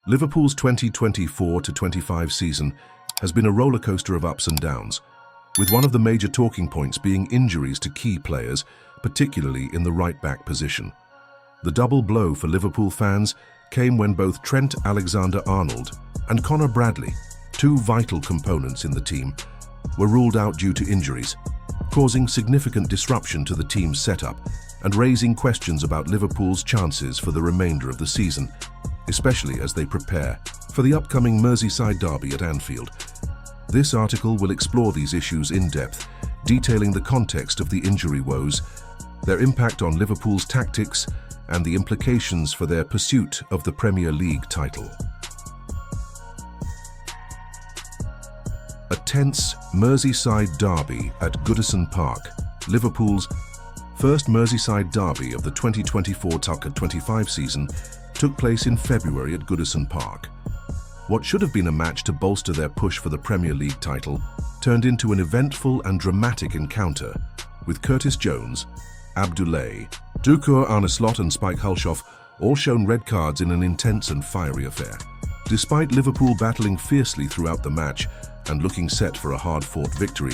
Liverpool's 2024-25 season has been a rollercoaster of ups and downs, with one of the major talking points being injuries to key players, particularly in the right-back position. The double blow for Liverpool fans came when both Trent Alexander-Arnold and Conor Bradley, two vital components in the team, were ruled out due to injuries, causing significant disruption to the team's setup and raising questions about Liverpool's chances for the remainder of the season, especially as they prepare for the upcoming Merseyside derby at Anfield. This article will explore these issues in depth, detailing the context of the injury woes, their impact on Liverpool's tactics, and the implications for their pursuit of the Premier League title. A tense Merseyside derby at Goodison Park, Liverpool's first Merseyside derby of the 2024-25 season, took place in February at Goodison Park. What should have been a match to bolster their push for the Premier League title turned into an eventful and dramatic encounter, with Curtis Jones, Abdoulaye Doucouré, Arne Slot and Spike Hulshoff all shown red cards in an intense and fiery affair. Despite Liverpool battling fiercely throughout the match and looking set for a hard-fought victory,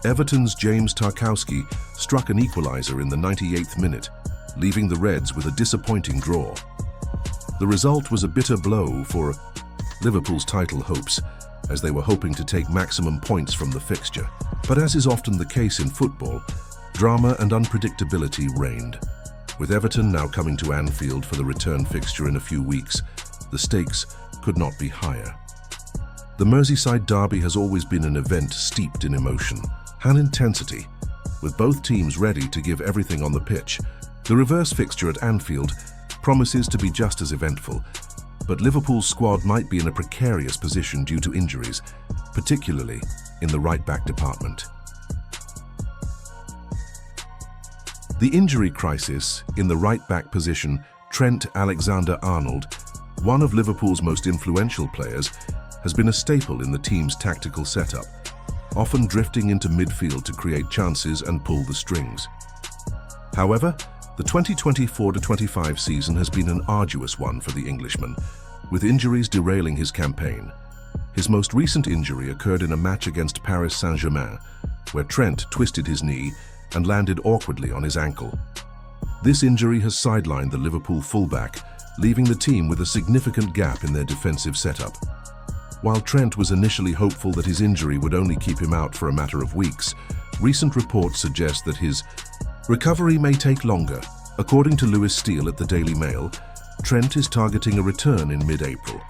Everton's James Tarkowski struck an equaliser in the 98th minute, leaving the Reds with a disappointing draw. The result was a bitter blow for Liverpool's title hopes, as they were hoping to take maximum points from the fixture. But as is often the case in football, drama and unpredictability reigned. With Everton now coming to Anfield for the return fixture in a few weeks, the stakes could not be higher. The Merseyside derby has always been an event steeped in emotion and intensity, with both teams ready to give everything on the pitch. The reverse fixture at Anfield promises to be just as eventful, but Liverpool's squad might be in a precarious position due to injuries, particularly in the right-back department. The injury crisis in the right-back position, Trent Alexander-Arnold, one of Liverpool's most influential players, has been a staple in the team's tactical setup, often drifting into midfield to create chances and pull the strings. However, the 2024-25 season has been an arduous one for the Englishman, with injuries derailing his campaign. His most recent injury occurred in a match against Paris Saint-Germain, where Trent twisted his knee and landed awkwardly on his ankle. This injury has sidelined the Liverpool fullback, leaving the team with a significant gap in their defensive setup. While Trent was initially hopeful that his injury would only keep him out for a matter of weeks, recent reports suggest that his recovery may take longer. According to Lewis Steele at the Daily Mail, Trent is targeting a return in mid-April,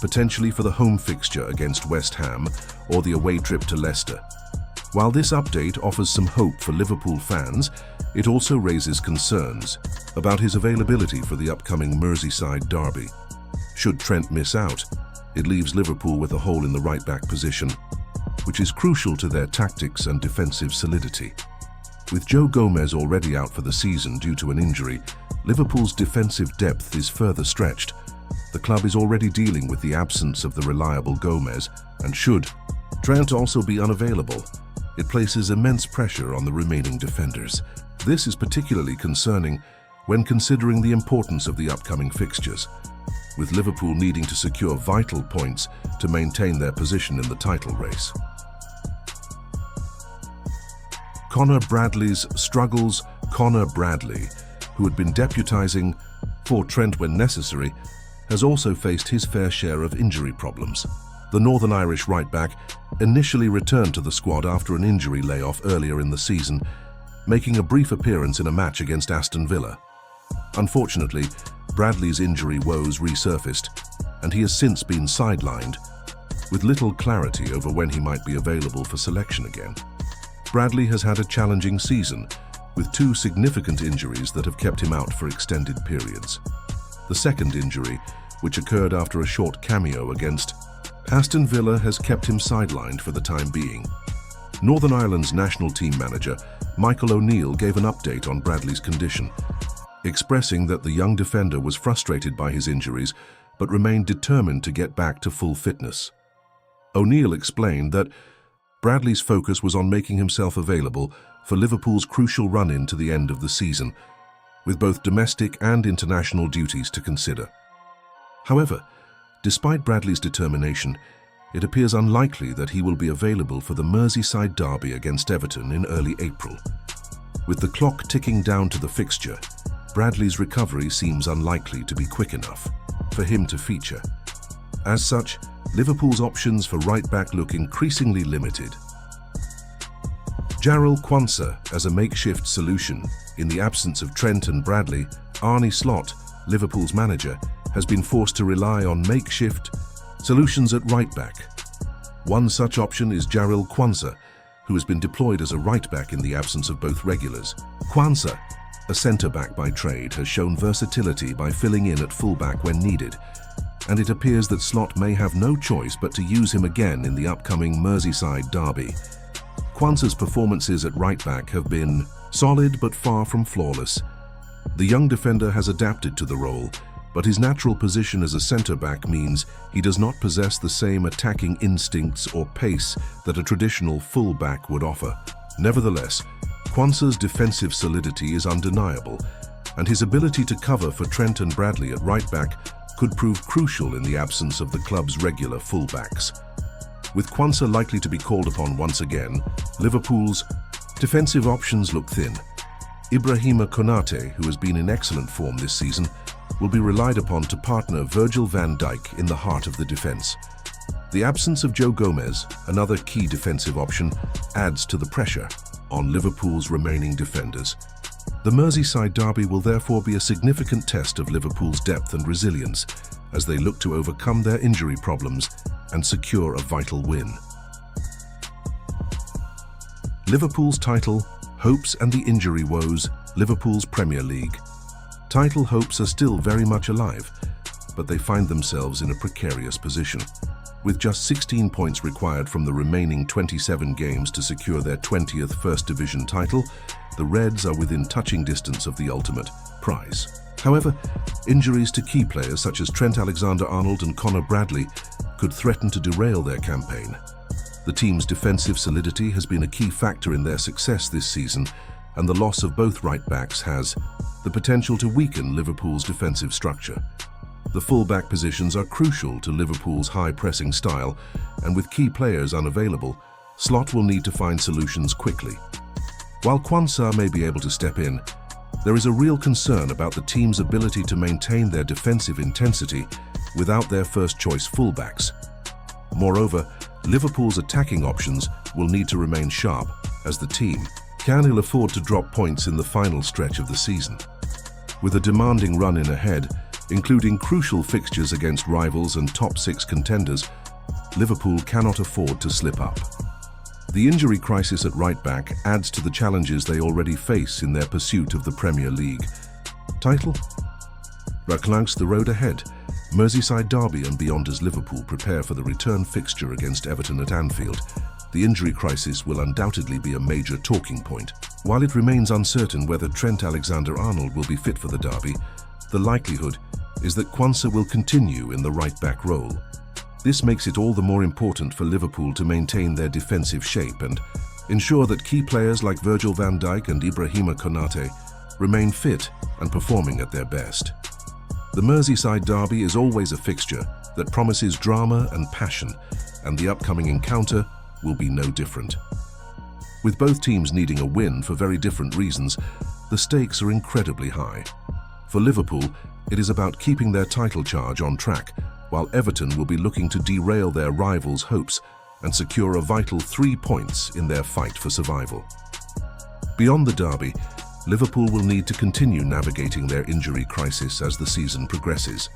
potentially for the home fixture against West Ham or the away trip to Leicester. While this update offers some hope for Liverpool fans, it also raises concerns about his availability for the upcoming Merseyside derby. Should Trent miss out, it leaves Liverpool with a hole in the right-back position, which is crucial to their tactics and defensive solidity. With Joe Gomez already out for the season due to an injury, Liverpool's defensive depth is further stretched. The club is already dealing with the absence of the reliable Gomez, and should Trent also be unavailable, it places immense pressure on the remaining defenders. This is particularly concerning when considering the importance of the upcoming fixtures, with Liverpool needing to secure vital points to maintain their position in the title race. Conor Bradley's struggles. Conor Bradley, who had been deputising for Trent when necessary, has also faced his fair share of injury problems. The Northern Irish right-back initially returned to the squad after an injury layoff earlier in the season, making a brief appearance in a match against Aston Villa. Unfortunately, Bradley's injury woes resurfaced, and he has since been sidelined, with little clarity over when he might be available for selection again. Bradley has had a challenging season, with two significant injuries that have kept him out for extended periods. The second injury, which occurred after a short cameo against Aston Villa, has kept him sidelined for the time being. Northern Ireland's national team manager, Michael O'Neill, gave an update on Bradley's condition, expressing that the young defender was frustrated by his injuries but remained determined to get back to full fitness. O'Neill explained that Bradley's focus was on making himself available for Liverpool's crucial run-in to the end of the season, with both domestic and international duties to consider. However, Despite Bradley's determination, it appears unlikely that he will be available for the Merseyside derby against Everton in early April. With the clock ticking down to the fixture, Bradley's recovery seems unlikely to be quick enough for him to feature. As such, Liverpool's options for right-back look increasingly limited. Jarell Quansah as a makeshift solution. In the absence of Trent and Bradley, Arne Slot, Liverpool's manager, has been forced to rely on makeshift solutions at right-back. One such option is Jarell Quansah, who has been deployed as a right-back in the absence of both regulars. Quansah, a centre-back by trade, has shown versatility by filling in at full-back when needed, and it appears that Slot may have no choice but to use him again in the upcoming Merseyside derby. Quansah's performances at right-back have been solid but far from flawless. The young defender has adapted to the role, but his natural position as a centre-back means he does not possess the same attacking instincts or pace that a traditional full-back would offer. Nevertheless, Quansah's defensive solidity is undeniable, and his ability to cover for Trent and Bradley at right-back could prove crucial in the absence of the club's regular full-backs. With Quansah likely to be called upon once again, Liverpool's defensive options look thin. Ibrahima Konate, who has been in excellent form this season, will be relied upon to partner Virgil van Dijk in the heart of the defence. The absence of Joe Gomez, another key defensive option, adds to the pressure on Liverpool's remaining defenders. The Merseyside derby will therefore be a significant test of Liverpool's depth and resilience as they look to overcome their injury problems and secure a vital win. Liverpool's title, hopes and the injury woes. Liverpool's Premier League title hopes are still very much alive, but they find themselves in a precarious position. With just 16 points required from the remaining 27 games to secure their 20th First Division title, the Reds are within touching distance of the ultimate prize. However, injuries to key players such as Trent Alexander-Arnold and Conor Bradley could threaten to derail their campaign. The team's defensive solidity has been a key factor in their success this season, and the loss of both right-backs has the potential to weaken Liverpool's defensive structure. The full-back positions are crucial to Liverpool's high-pressing style, and with key players unavailable, Slot will need to find solutions quickly. While Quansah may be able to step in, there is a real concern about the team's ability to maintain their defensive intensity without their first-choice full-backs. Moreover, Liverpool's attacking options will need to remain sharp, as the team can ill afford to drop points in the final stretch of the season. With a demanding run-in ahead, including crucial fixtures against rivals and top-six contenders, Liverpool cannot afford to slip up. The injury crisis at right-back adds to the challenges they already face in their pursuit of the Premier League title. Reclance the road ahead, Merseyside derby and beyond as Liverpool prepare for the return fixture against Everton at Anfield. The injury crisis will undoubtedly be a major talking point. While it remains uncertain whether Trent Alexander-Arnold will be fit for the derby, the likelihood is that Quansah will continue in the right-back role. This makes it all the more important for Liverpool to maintain their defensive shape and ensure that key players like Virgil van Dijk and Ibrahima Konate remain fit and performing at their best. The Merseyside derby is always a fixture that promises drama and passion, and the upcoming encounter will be no different. With both teams needing a win for very different reasons, the stakes are incredibly high. For Liverpool, it is about keeping their title charge on track, while Everton will be looking to derail their rivals' hopes and secure a vital 3 points in their fight for survival. Beyond the derby, Liverpool will need to continue navigating their injury crisis as the season progresses.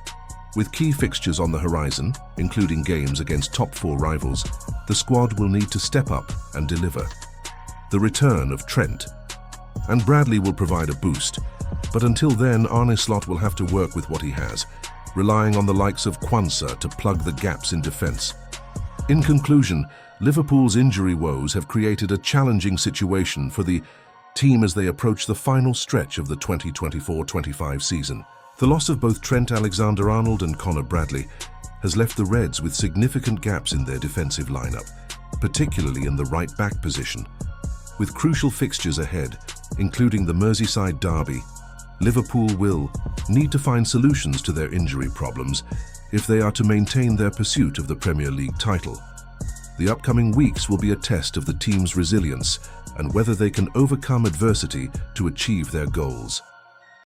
With key fixtures on the horizon, including games against top-4 rivals, the squad will need to step up and deliver. The return of Trent and Bradley will provide a boost, but until then, Arne Slot will have to work with what he has, relying on the likes of Quansah to plug the gaps in defence. In conclusion, Liverpool's injury woes have created a challenging situation for the team as they approach the final stretch of the 2024-25 season. The loss of both Trent Alexander-Arnold and Conor Bradley has left the Reds with significant gaps in their defensive lineup, particularly in the right-back position. With crucial fixtures ahead, including the Merseyside derby, Liverpool will need to find solutions to their injury problems if they are to maintain their pursuit of the Premier League title. The upcoming weeks will be a test of the team's resilience and whether they can overcome adversity to achieve their goals.